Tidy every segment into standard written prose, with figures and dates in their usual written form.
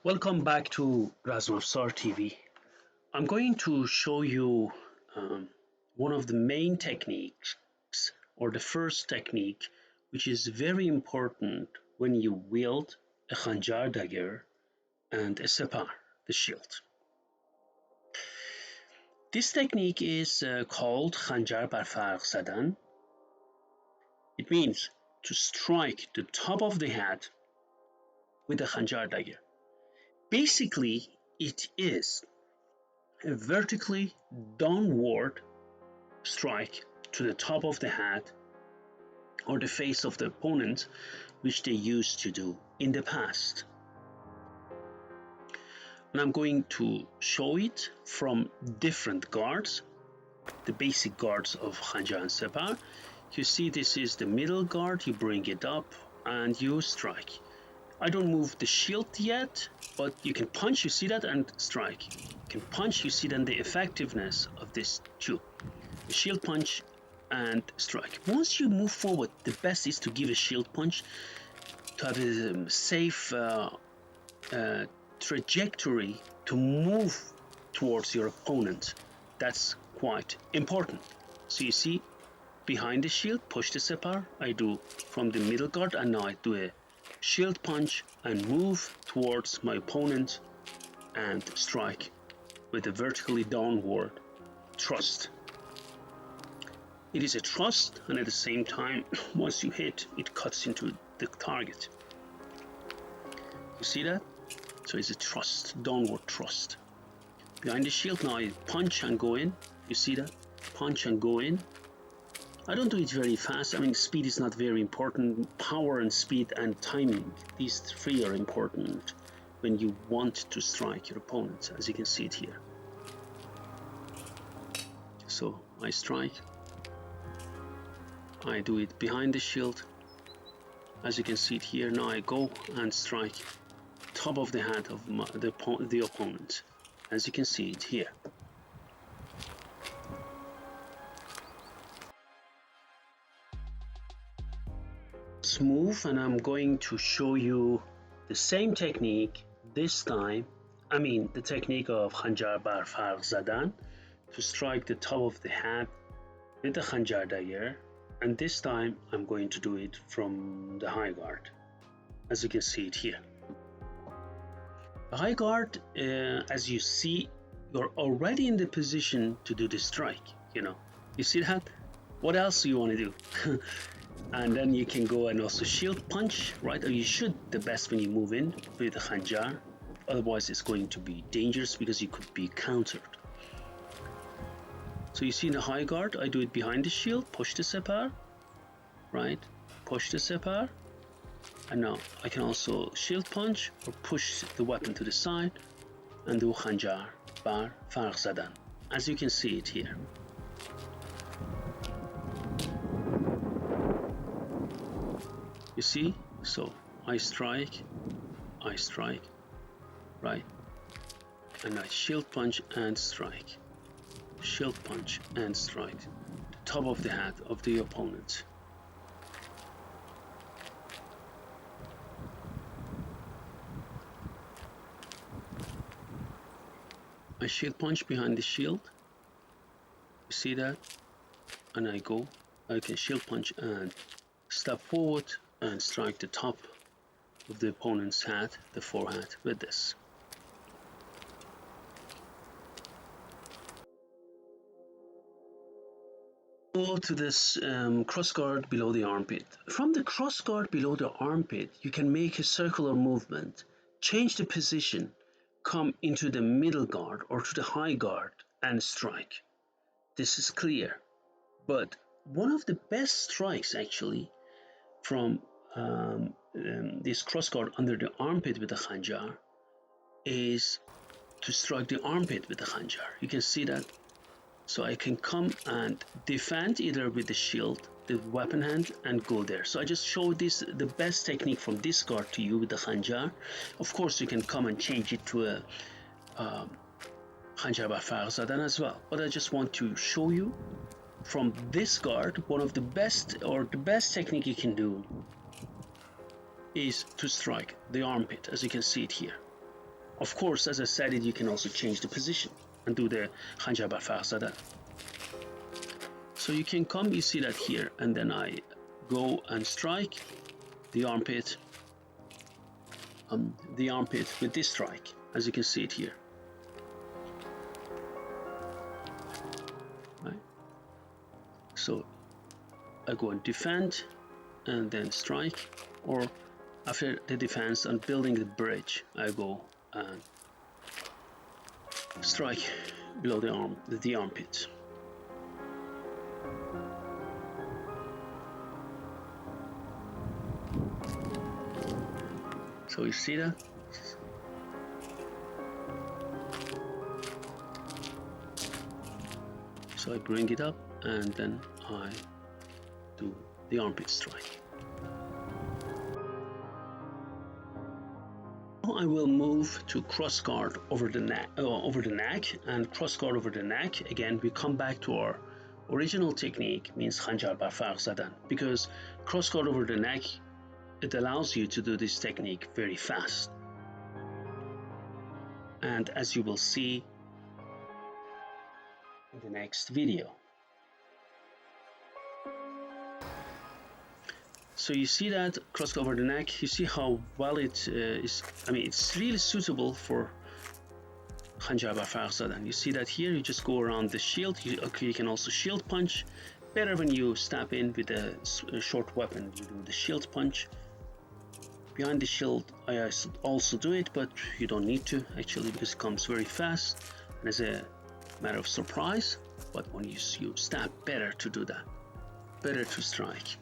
Welcome back to Razmafsar TV. I'm going to show you one of the main techniques, or the first technique, which is very important when you wield a Khanjar dagger and a Separ, the shield. This technique is called Khanjar bar farq zadan. It means to strike the top of the head with a Khanjar dagger. Basically, it is a vertically downward strike to the top of the head or the face of the opponent, which they used to do in the past. And I'm going to show it from different guards, the basic guards of Khanjar and Separ. You see, this is the middle guard, you bring it up and you strike. I don't move the shield yet, but you can punch, you see that, and strike. You can punch, you see then the effectiveness of this too. The shield punch and strike. Once you move forward, the best is to give a shield punch to have a safe trajectory to move towards your opponent. That's quite important. So you see, behind the shield, push the Separ. I do from the middle guard, and now I do a shield punch and move towards my opponent and strike with a vertically downward thrust. It is a thrust, and at the same time, once you hit, it cuts into the target. You see that? So it's a thrust, downward thrust. Behind the shield, now I punch and go in. You see that? Punch and go in. I don't do it very fast. I mean, speed is not very important. Power and speed and timing, these three are important when you want to strike your opponent, as you can see it here. So I strike. I do it behind the shield, as you can see it here. Now I go and strike top of the head of the opponent, as you can see it here. Let's move, and I'm going to show you the same technique this time. I mean, the technique of Khanjar bar farq zadan, to strike the top of the head with the Khanjar dagger. And this time I'm going to do it from the high guard, as you can see it here. The high guard, as you see, you're already in the position to do the strike, You see that? What else do you want to do? And then you can go and also shield punch, right? Or you should, the best when you move in with the Khanjar. Otherwise it's going to be dangerous because you could be countered. So you see in the high guard, I do it behind the shield, push the Separ, right? Push the Separ. And now I can also shield punch or push the weapon to the side and do Khanjar bar farq zadan, as you can see it here. You see? So I strike, right? And I shield punch and strike. Shield punch and strike the top of the head of the opponent. I shield punch behind the shield. You see that? And I can shield punch and step forward and strike the top of the opponent's head, the forehead, with this. Go to this cross guard below the armpit. From the cross guard below the armpit, you can make a circular movement, change the position, come into the middle guard or to the high guard and strike. This is clear. But one of the best strikes actually from this cross guard under the armpit with the Khanjar is to strike the armpit with the Khanjar. You can see that. So I can come and defend either with the shield, the weapon hand, and go there. So I just showed the best technique from this guard to you with the Khanjar. Of course, you can come and change it to a Khanjar bar farq zadan as well. But I just want to show you from this guard, one of the best technique you can do is to strike the armpit, as you can see it here. Of course, as I said it, you can also change the position and do the Khanjar bar farq zadan. So you can come, you see that here, and then I go and strike the armpit with this strike, as you can see it here. Right. So I go and defend and then strike, or after the defense and building the bridge, I go and strike below the armpit. So you see that? So I bring it up and then I do the armpit strike. Now I will move to cross guard over the neck, and cross guard over the neck. Again, we come back to our original technique, means Khanjar bar farq zadan, because cross guard over the neck, it allows you to do this technique very fast. And as you will see in the next video. So you see that cross over the neck, you see how well it is. I mean, it's really suitable for Khanjar bar farq zadan. You see that here, you just go around the shield. You can also shield punch. Better when you stab in with a short weapon, you do the shield punch. Behind the shield, I also do it, but you don't need to actually, because it comes very fast and as a matter of surprise. But when you stab, better to do that, better to strike.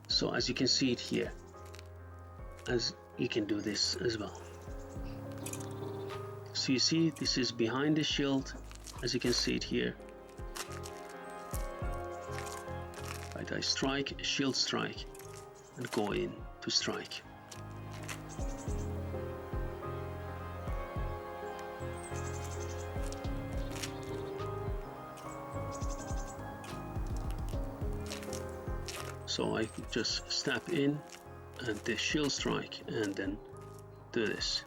So as you can see it here, as you can do this as well. So you see, this is behind the shield, as you can see it here. Right, I strike, shield strike, and go in to strike. So I just step in and the shield strike and then do this.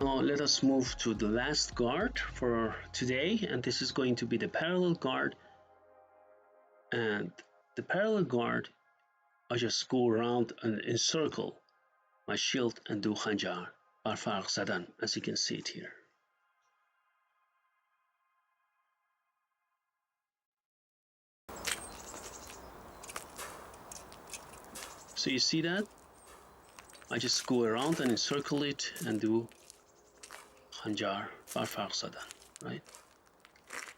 Now let us move to the last guard for today, and this is going to be the parallel guard. And the parallel guard, I just go around and encircle my shield and do Khanjar bar farq zadan, as you can see it here. So you see that? I just go around and encircle it and do Khanjar bar farq zadan, right?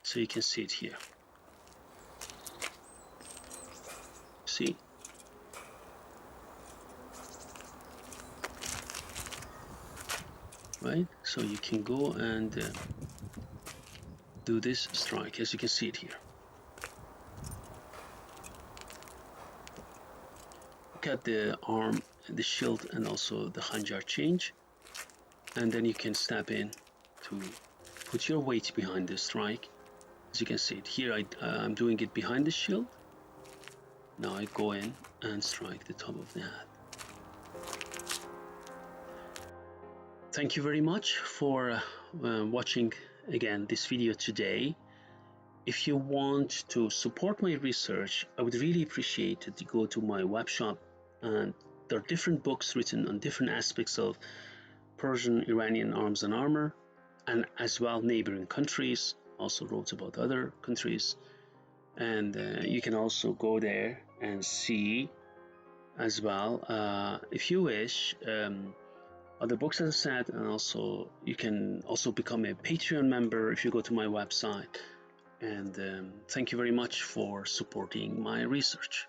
So you can see it here. See? Right? So you can go and do this strike, as you can see it here. Look at the arm, the shield, and also the Khanjar change. And then you can step in to put your weight behind the strike. As you can see it here, I'm doing it behind the shield. Now I go in and strike the top of the hat. Thank you very much for watching again this video today. If you want to support my research, I would really appreciate it to go to my web shop, and there are different books written on different aspects of Persian Iranian arms and armor, and as well neighboring countries. Also wrote about other countries, and you can also go there and see as well, if you wish, other books, as I said, and also you can also become a Patreon member if you go to my website. And thank you very much for supporting my research.